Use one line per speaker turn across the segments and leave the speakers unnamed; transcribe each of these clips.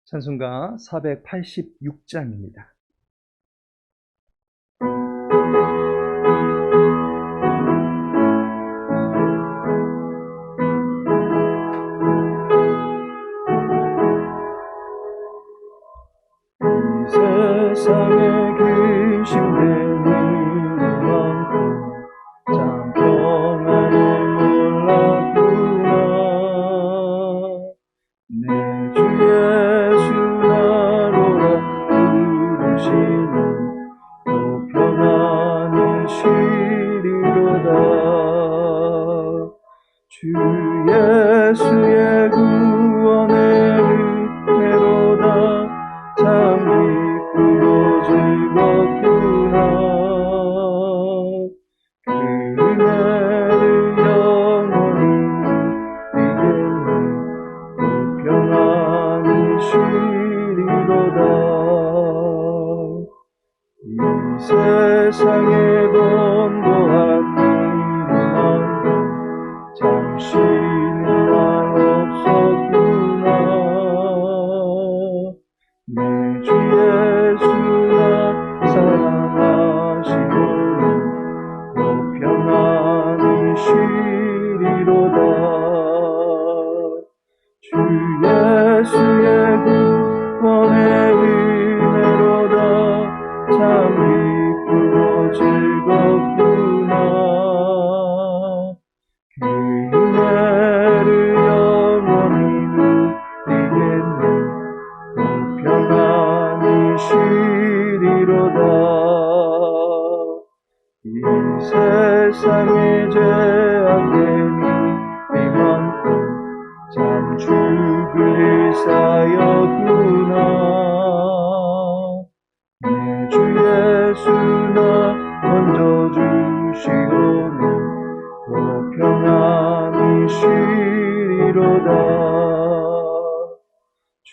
찬송가 486장입니다. 이 세상에 근심되는 이만큼 참 평안을 몰랐구나. 내 주 예수 나로라 부르시면 또 평안히 쉬리로다. 주 예수의 구원의 은혜로다. 참 기쁘고 즐겁구나. 그 은혜를 영원히 누리겠네. 또 평안히 쉬리로다. 이 세상에 번거한 일만큼 참 쉬는 날 없었구나. 내 주 예수나 사랑하시고는 또 평안히 쉬리로다. 주 예수의 구원의 은혜로다. 참 기쁘고 즐겁구나. 그 은혜를 영원히 누리겠네. 또 평안히 쉬리로다. 이 세상의 죄악됨이 이만큼 참 죽을 일사였구나. 내 주 예수나 건져주시오니 또 평안히 쉬리로다. 주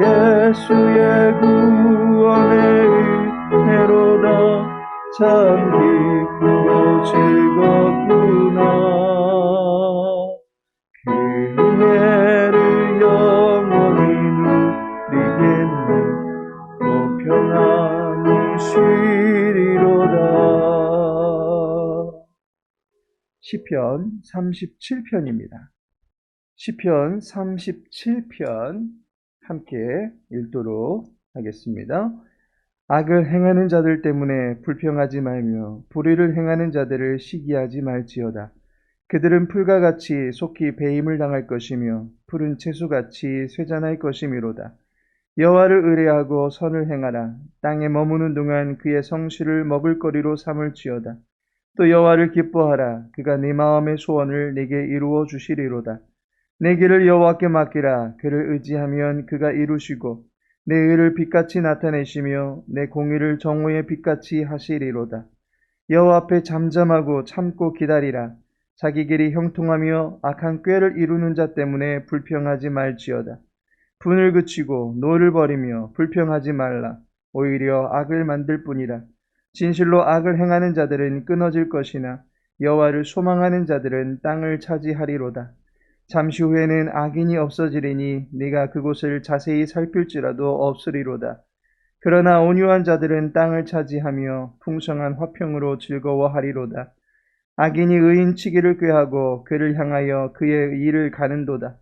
예수의 구원의 은혜로다. 참 기쁘고 즐겁구나. 그 은혜를 영원히 누리겠네. 또 평안히 쉬리로다. 시편 37편입니다. 시편 37편 함께 읽도록 하겠습니다. 악을 행하는 자들 때문에 불평하지 말며 불의를 행하는 자들을 시기하지 말지어다. 그들은 풀과 같이 속히 배임을 당할 것이며 푸른 채소같이 쇠잔할 것이미로다. 여호와를 의뢰하고 선을 행하라. 땅에 머무는 동안 그의 성실을 먹을거리로 삼을지어다. 또 여호와를 기뻐하라. 그가 네 마음의 소원을 네게 이루어 주시리로다. 내 길을 여호와께 맡기라. 그를 의지하면 그가 이루시고 내 의를 빛같이 나타내시며 내 공의를 정오의 빛같이 하시리로다. 여호와 앞에 잠잠하고 참고 기다리라. 자기 길이 형통하며 악한 꾀를 이루는 자 때문에 불평하지 말지어다. 분을 그치고 노를 버리며 불평하지 말라. 오히려 악을 만들 뿐이라. 진실로 악을 행하는 자들은 끊어질 것이나 여호와를 소망하는 자들은 땅을 차지하리로다. 잠시 후에는 악인이 없어지리니 네가 그곳을 자세히 살필지라도 없으리로다. 그러나 온유한 자들은 땅을 차지하며 풍성한 화평으로 즐거워하리로다. 악인이 의인 치기를 꾀하고 그를 향하여 그의 일을 가는도다.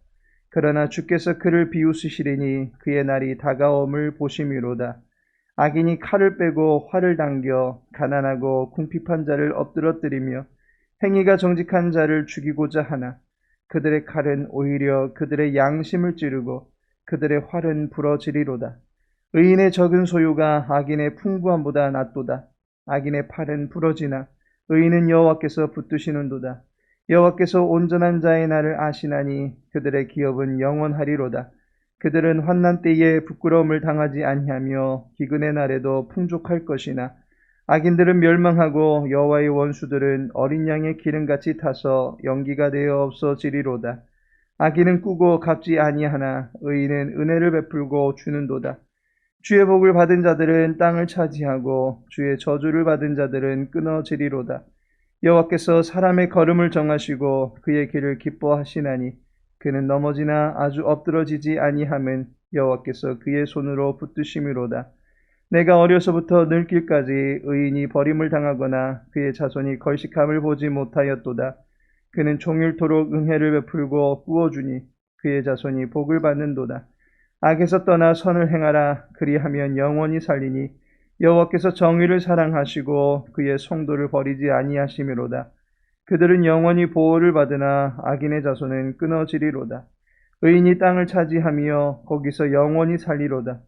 그러나 주께서 그를 비웃으시리니 그의 날이 다가옴을 보심이로다. 악인이 칼을 빼고 활을 당겨 가난하고 궁핍한 자를 엎드러뜨리며 행위가 정직한 자를 죽이고자 하나 그들의 칼은 오히려 그들의 양심을 찌르고 그들의 활은 부러지리로다. 의인의 적은 소유가 악인의 풍부함보다 낫도다. 악인의 팔은 부러지나 의인은 여호와께서 붙드시는도다. 여호와께서 온전한 자의 날을 아시나니 그들의 기업은 영원하리로다. 그들은 환난 때에 부끄러움을 당하지 아니하며 기근의 날에도 풍족할 것이나 악인들은 멸망하고 여호와의 원수들은 어린 양의 기름같이 타서 연기가 되어 없어지리로다. 악인은 꾸고 갚지 아니하나 의인은 은혜를 베풀고 주는도다. 주의 복을 받은 자들은 땅을 차지하고 주의 저주를 받은 자들은 끊어지리로다. 여호와께서 사람의 걸음을 정하시고 그의 길을 기뻐하시나니 그는 넘어지나 아주 엎드러지지 아니함은 여호와께서 그의 손으로 붙드심이로다. 내가 어려서부터 늙길까지 의인이 버림을 당하거나 그의 자손이 걸식함을 보지 못하였도다. 그는 종일토록 은혜를 베풀고 부어주니 그의 자손이 복을 받는도다. 악에서 떠나 선을 행하라. 그리하면 영원히 살리니 여호와께서 정의를 사랑하시고 그의 성도를 버리지 아니하심이로다. 그들은 영원히 보호를 받으나 악인의 자손은 끊어지리로다. 의인이 땅을 차지하며 거기서 영원히 살리로다.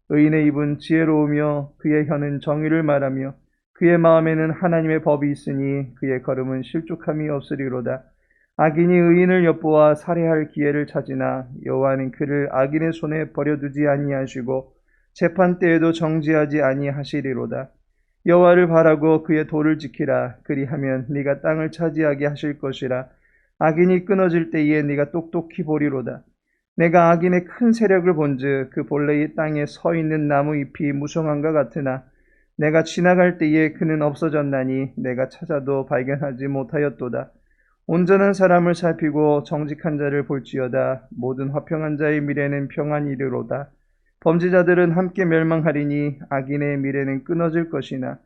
의인의 입은 지혜로우며 그의 혀는 정의를 말하며 그의 마음에는 하나님의 법이 있으니 그의 걸음은 실족함이 없으리로다. 악인이 의인을 엿보아 살해할 기회를 찾으나 여호와는 그를 악인의 손에 버려두지 아니하시고 재판 때에도 정지하지 아니하시리로다. 여호와를 바라고 그의 도를 지키라. 그리하면 네가 땅을 차지하게 하실 것이라. 악인이 끊어질 때에 네가 똑똑히 보리로다. 내가 악인의 큰 세력을 본즉 그 본래의 땅에 서 있는 나무 잎이 무성함과 같으나 내가 지나갈 때에 그는 없어졌나니 내가 찾아도 발견하지 못하였도다. 온전한 사람을 살피고 정직한 자를 볼지어다. 모든 화평한 자의 미래는 평안이리로다. 범죄자들은 함께 멸망하리니 악인의 미래는 끊어질 것이나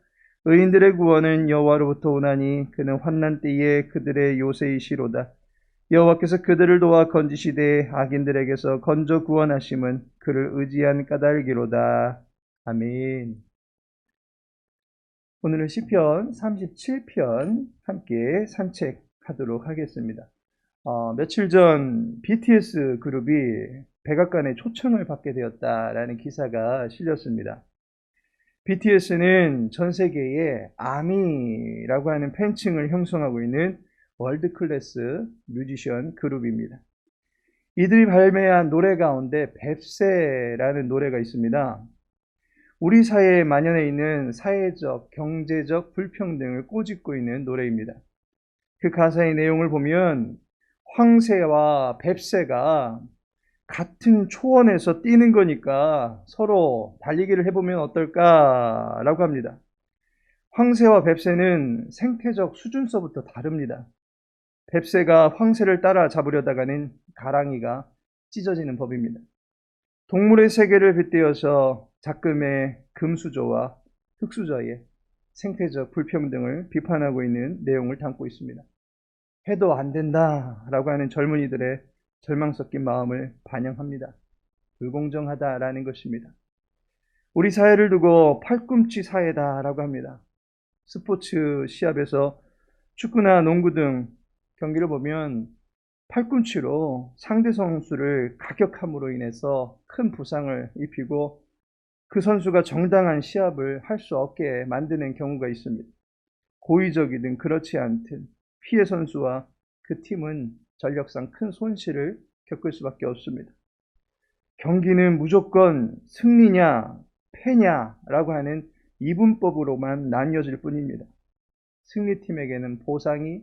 의인들의 구원은 여호와로부터 오나니 그는 환난 때에 그들의 요새이시로다. 여호와께서 그들을 도와 건지시되 악인들에게서 건져 구원하심은 그를 의지한 까닭이로다. 아멘. 오늘은 시편 37편 함께 산책하도록 하겠습니다. 며칠 전 BTS 그룹이 백악관에 초청을 받게 되었다라는 기사가 실렸습니다. BTS는 전 세계에 아미라고 하는 팬층을 형성하고 있는 월드 클래스 뮤지션 그룹입니다. 이들이 발매한 노래 가운데 뱁새라는 노래가 있습니다. 우리 사회에 만연해 있는 사회적, 경제적 불평등을 꼬집고 있는 노래입니다. 그 가사의 내용을 보면 황새와 뱁새가 같은 초원에서 뛰는 거니까 서로 달리기를 해보면 어떨까라고 합니다. 황새와 뱁새는 생태적 수준서부터 다릅니다. 뱁새가 황새를 따라 잡으려다가는 가랑이가 찢어지는 법입니다. 동물의 세계를 빗대어서 작금의 금수저와 흙수저의 생태적 불평등을 비판하고 있는 내용을 담고 있습니다. 해도 안 된다라고 하는 젊은이들의 절망 섞인 마음을 반영합니다. 불공정하다라는 것입니다. 우리 사회를 두고 팔꿈치 사회다라고 합니다. 스포츠 시합에서 축구나 농구 등 경기를 보면 팔꿈치로 상대 선수를 가격함으로 인해서 큰 부상을 입히고 그 선수가 정당한 시합을 할 수 없게 만드는 경우가 있습니다. 고의적이든 그렇지 않든 피해 선수와 그 팀은 전력상 큰 손실을 겪을 수밖에 없습니다. 경기는 무조건 승리냐 패냐라고 하는 이분법으로만 나뉘어질 뿐입니다. 승리팀에게는 보상이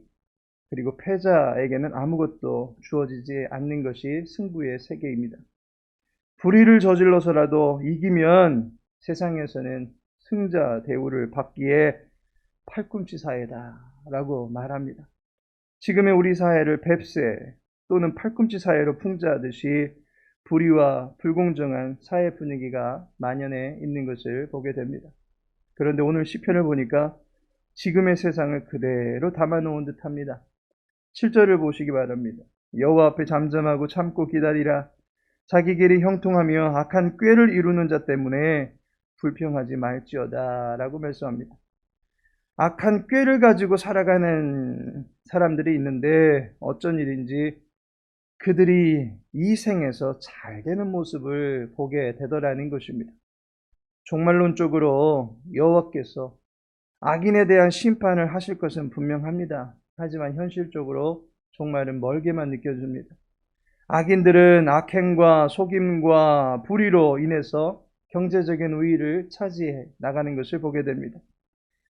그리고 패자에게는 아무것도 주어지지 않는 것이 승부의 세계입니다. 불의를 저질러서라도 이기면 세상에서는 승자 대우를 받기에 팔꿈치 사회다라고 말합니다. 지금의 우리 사회를 뱁새 또는 팔꿈치 사회로 풍자하듯이 불의와 불공정한 사회 분위기가 만연해 있는 것을 보게 됩니다. 그런데 오늘 시편을 보니까 지금의 세상을 그대로 담아놓은 듯합니다. 7절을 보시기 바랍니다. 여호와 앞에 잠잠하고 참고 기다리라. 자기 길이 형통하며 악한 꾀를 이루는 자 때문에 불평하지 말지어다 라고 말씀합니다. 악한 꾀를 가지고 살아가는 사람들이 있는데 어쩐 일인지 그들이 이 생에서 잘 되는 모습을 보게 되더라는 것입니다. 종말론적으로 여호와께서 악인에 대한 심판을 하실 것은 분명합니다. 하지만 현실적으로 종말은 멀게만 느껴집니다. 악인들은 악행과 속임과 불의로 인해서 경제적인 우위를 차지해 나가는 것을 보게 됩니다.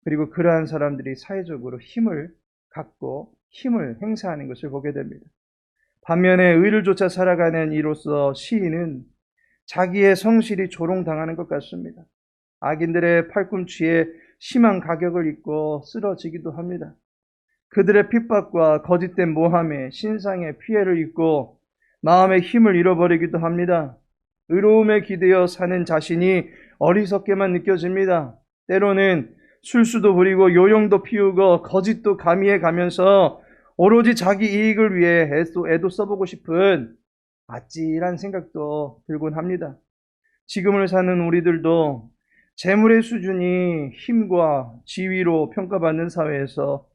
그리고 그러한 사람들이 사회적으로 힘을 갖고 힘을 행사하는 것을 보게 됩니다. 반면에 의를 쫓아 살아가는 이로써 시인은 자기의 성실이 조롱당하는 것 같습니다. 악인들의 팔꿈치에 심한 가격을 입고 쓰러지기도 합니다. 그들의 핍박과 거짓된 모함에 신상의 피해를 입고 마음의 힘을 잃어버리기도 합니다. 의로움에 기대어 사는 자신이 어리석게만 느껴집니다. 때로는 술수도 부리고 요령도 피우고 거짓도 가미해 가면서 오로지 자기 이익을 위해 애도 써보고 싶은 아찔한 생각도 들곤 합니다. 지금을 사는 우리들도 재물의 수준이 힘과 지위로 평가받는 사회에서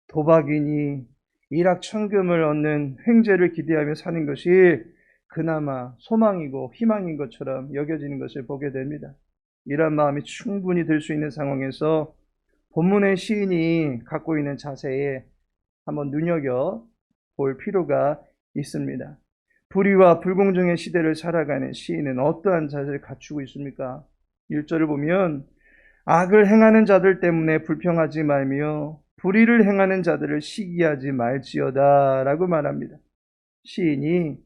도박이니 일확천금을 얻는 횡재를 기대하며 사는 것이 그나마 소망이고 희망인 것처럼 여겨지는 것을 보게 됩니다. 이런 마음이 충분히 들 수 있는 상황에서 본문의 시인이 갖고 있는 자세에 한번 눈여겨볼 필요가 있습니다. 불의와 불공정의 시대를 살아가는 시인은 어떠한 자세를 갖추고 있습니까? 1절을 보면 악을 행하는 자들 때문에 불평하지 말며 불의를 행하는 자들을 시기하지 말지어다 라고 말합니다. 시인이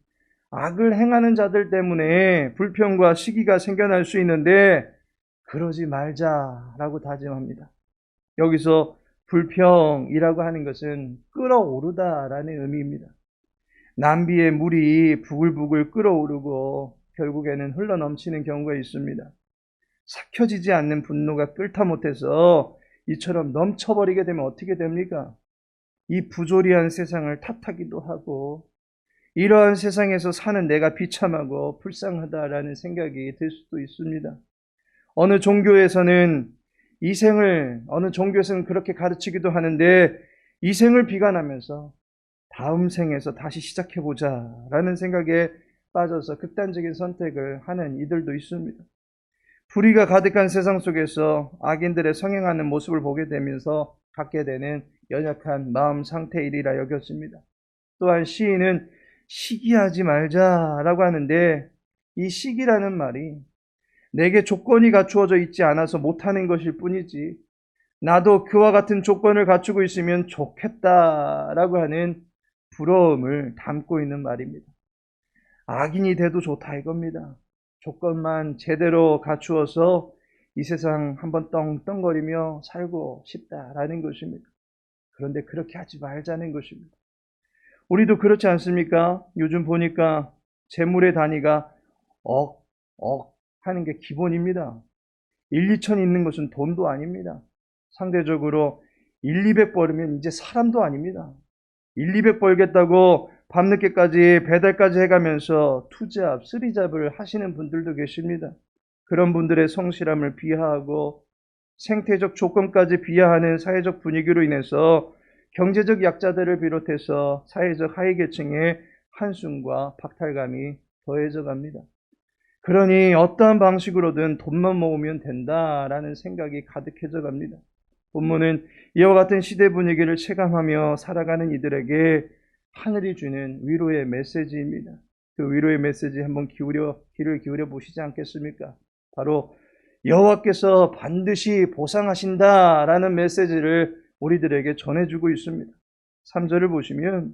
악을 행하는 자들 때문에 불평과 시기가 생겨날 수 있는데 그러지 말자라고 다짐합니다. 여기서 불평이라고 하는 것은 끓어오르다라는 의미입니다. 남비의 물이 부글부글 끓어오르고 결국에는 흘러넘치는 경우가 있습니다. 삭혀지지 않는 분노가 끓다 못해서 이처럼 넘쳐버리게 되면 어떻게 됩니까? 이 부조리한 세상을 탓하기도 하고 이러한 세상에서 사는 내가 비참하고 불쌍하다라는 생각이 들 수도 있습니다. 어느 종교에서는 어느 종교에서는 그렇게 가르치기도 하는데 이 생을 비관하면서 다음 생에서 다시 시작해보자 라는 생각에 빠져서 극단적인 선택을 하는 이들도 있습니다. 불의가 가득한 세상 속에서 악인들의 성행하는 모습을 보게 되면서 갖게 되는 연약한 마음 상태이리라 여겨집니다. 또한 시인은 시기하지 말자라고 하는데 이 시기라는 말이 내게 조건이 갖추어져 있지 않아서 못하는 것일 뿐이지 나도 그와 같은 조건을 갖추고 있으면 좋겠다라고 하는 부러움을 담고 있는 말입니다. 악인이 돼도 좋다 이겁니다. 조건만 제대로 갖추어서 이 세상 한번 떵떵거리며 살고 싶다라는 것입니다. 그런데 그렇게 하지 말자는 것입니다. 우리도 그렇지 않습니까? 요즘 보니까 재물의 단위가 억 하는 게 기본입니다. 1, 2천 있는 것은 돈도 아닙니다. 상대적으로 1, 200 벌으면 이제 사람도 아닙니다. 1, 200 벌겠다고 밤늦게까지 배달까지 해가면서 투잡, 쓰리잡을 하시는 분들도 계십니다. 그런 분들의 성실함을 비하하고 생태적 조건까지 비하하는 사회적 분위기로 인해서 경제적 약자들을 비롯해서 사회적 하위계층의 한숨과 박탈감이 더해져 갑니다. 그러니 어떠한 방식으로든 돈만 모으면 된다라는 생각이 가득해져 갑니다. 본문은 이와 같은 시대 분위기를 체감하며 살아가는 이들에게 하늘이 주는 위로의 메시지입니다. 그 위로의 메시지 한번 귀를 기울여 보시지 않겠습니까? 바로 여호와께서 반드시 보상하신다라는 메시지를 우리들에게 전해주고 있습니다. 3절을 보시면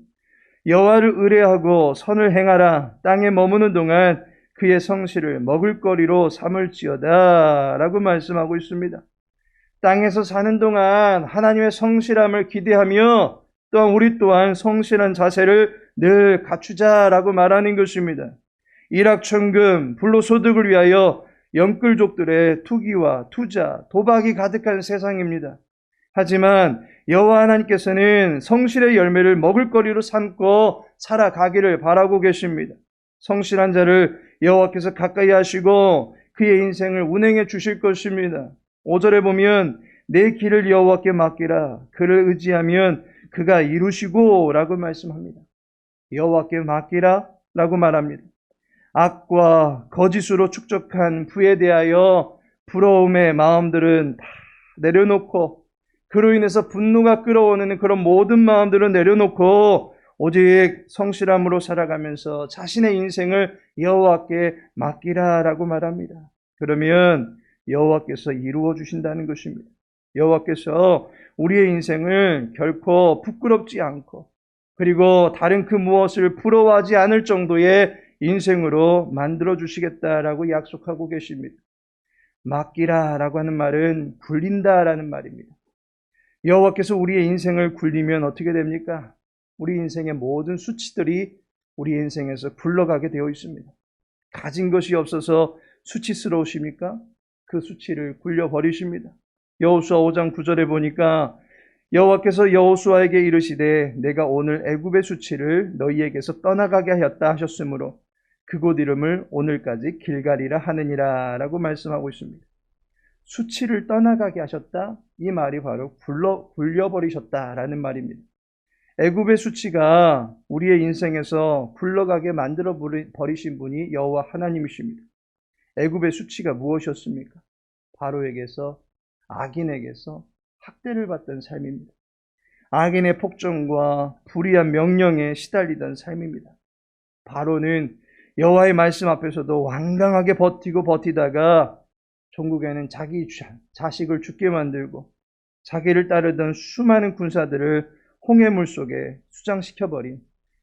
여호와를 의뢰하고 선을 행하라. 땅에 머무는 동안 그의 성실을 먹을거리로 삼을지어다 라고 말씀하고 있습니다. 땅에서 사는 동안 하나님의 성실함을 기대하며 또한 우리 또한 성실한 자세를 늘 갖추자라고 말하는 것입니다. 일확천금, 불로소득을 위하여 영끌족들의 투기와 투자, 도박이 가득한 세상입니다. 하지만 여호와 하나님께서는 성실의 열매를 먹을거리로 삼고 살아가기를 바라고 계십니다. 성실한 자를 여호와께서 가까이 하시고 그의 인생을 운행해 주실 것입니다. 5절에 보면 내 길을 여호와께 맡기라. 그를 의지하면 그가 이루시고 라고 말씀합니다. 여호와께 맡기라 라고 말합니다. 악과 거짓으로 축적한 부에 대하여 부러움의 마음들은 다 내려놓고 그로 인해서 분노가 끓어오는 그런 모든 마음들을 내려놓고 오직 성실함으로 살아가면서 자신의 인생을 여호와께 맡기라라고 말합니다. 그러면 여호와께서 이루어 주신다는 것입니다. 여호와께서 우리의 인생을 결코 부끄럽지 않고 그리고 다른 그 무엇을 부러워하지 않을 정도의 인생으로 만들어 주시겠다라고 약속하고 계십니다. 맡기라라고 하는 말은 굴린다라는 말입니다. 여호와께서 우리의 인생을 굴리면 어떻게 됩니까? 우리 인생의 모든 수치들이 우리 인생에서 굴러가게 되어 있습니다. 가진 것이 없어서 수치스러우십니까? 그 수치를 굴려버리십니다. 여호수아 5장 9절에 보니까 여호와께서 여호수아에게 이르시되 내가 오늘 애굽의 수치를 너희에게서 떠나가게 하였다 하셨으므로 그곳 이름을 오늘까지 길갈이라 하느니라 라고 말씀하고 있습니다. 수치를 떠나가게 하셨다? 이 말이 바로 굴려버리셨다라는 말입니다. 애굽의 수치가 우리의 인생에서 굴러가게 만들어 버리신 분이 여호와 하나님이십니다. 애굽의 수치가 무엇이었습니까? 바로에게서, 악인에게서 학대를 받던 삶입니다. 악인의 폭정과 불의한 명령에 시달리던 삶입니다. 바로는 여호와의 말씀 앞에서도 완강하게 버티다가 종국에는 자기 자식을 죽게 만들고 자기를 따르던 수많은 군사들을 홍해물 속에 수장시켜버린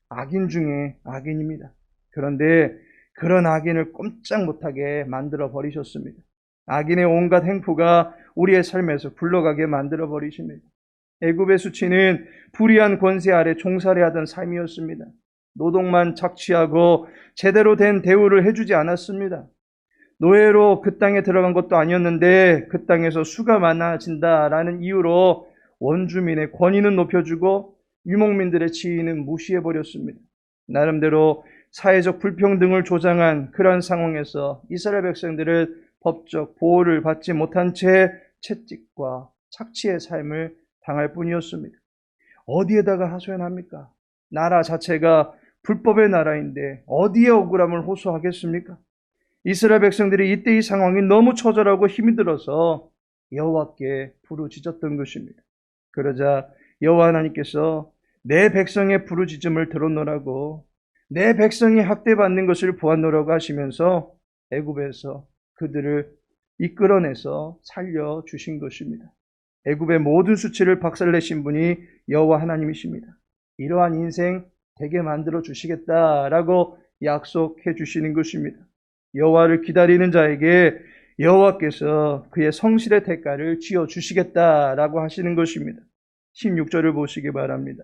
악인 중에 악인입니다. 그런데 그런 악인을 꼼짝 못하게 만들어 버리셨습니다. 악인의 온갖 행포가 우리의 삶에서 굴러가게 만들어 버리십니다. 애굽의 수치는 불의한 권세 아래 종살이하던 삶이었습니다. 노동만 착취하고 제대로 된 대우를 해주지 않았습니다. 노예로 그 땅에 들어간 것도 아니었는데 그 땅에서 수가 많아진다라는 이유로 원주민의 권위는 높여주고 유목민들의 지위는 무시해버렸습니다. 나름대로 사회적 불평등을 조장한 그런 상황에서 이스라엘 백성들은 법적 보호를 받지 못한 채 채찍과 착취의 삶을 당할 뿐이었습니다. 어디에다가 하소연합니까? 나라 자체가 불법의 나라인데 어디에 억울함을 호소하겠습니까? 이스라엘 백성들이 이때 이 상황이 너무 처절하고 힘이 들어서 여호와께 부르짖었던 것입니다. 그러자 여호와 하나님께서 내 백성의 부르짖음을 들었노라고, 내 백성이 학대받는 것을 보았노라고 하시면서 애굽에서 그들을 이끌어내서 살려주신 것입니다. 애굽의 모든 수치를 박살내신 분이 여호와 하나님이십니다. 이러한 인생 되게 만들어 주시겠다라고 약속해 주시는 것입니다. 여호와를 기다리는 자에게 여호와께서 그의 성실의 대가를 지어 주시겠다라고 하시는 것입니다. 16절을 보시기 바랍니다.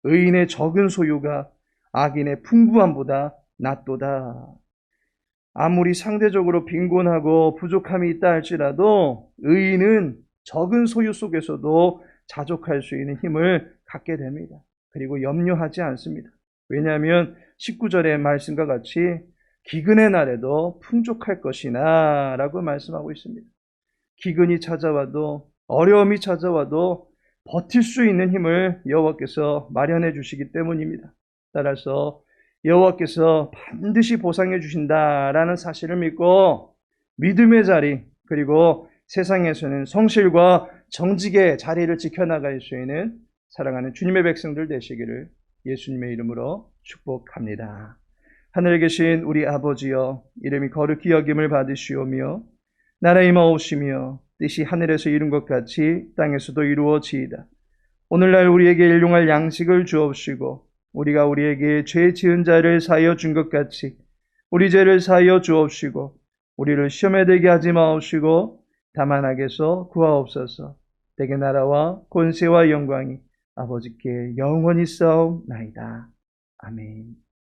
의인의 적은 소유가 악인의 풍부함보다 낫도다. 아무리 상대적으로 빈곤하고 부족함이 있다 할지라도 의인은 적은 소유 속에서도 자족할 수 있는 힘을 갖게 됩니다. 그리고 염려하지 않습니다. 왜냐하면 19절의 말씀과 같이 기근의 날에도 풍족할 것이나 라고 말씀하고 있습니다. 기근이 찾아와도 어려움이 찾아와도 버틸 수 있는 힘을 여호와께서 마련해 주시기 때문입니다. 따라서 여호와께서 반드시 보상해 주신다라는 사실을 믿고 믿음의 자리, 그리고 세상에서는 성실과 정직의 자리를 지켜나갈 수 있는 사랑하는 주님의 백성들 되시기를 예수님의 이름으로 축복합니다. 하늘에 계신 우리 아버지여, 이름이 거룩히 여김을 받으시오며 나라의 임하오시며 뜻이 하늘에서 이룬 것 같이 땅에서도 이루어지이다. 오늘날 우리에게 일용할 양식을 주옵시고 우리가 우리에게 죄 지은 자를 사하여 준 것 같이 우리 죄를 사하여 주옵시고 우리를 시험에 들게 하지 마옵시고 다만 악에서 구하옵소서. 대개 나라와 권세와 영광이 아버지께 영원히 싸움나이다. 아멘.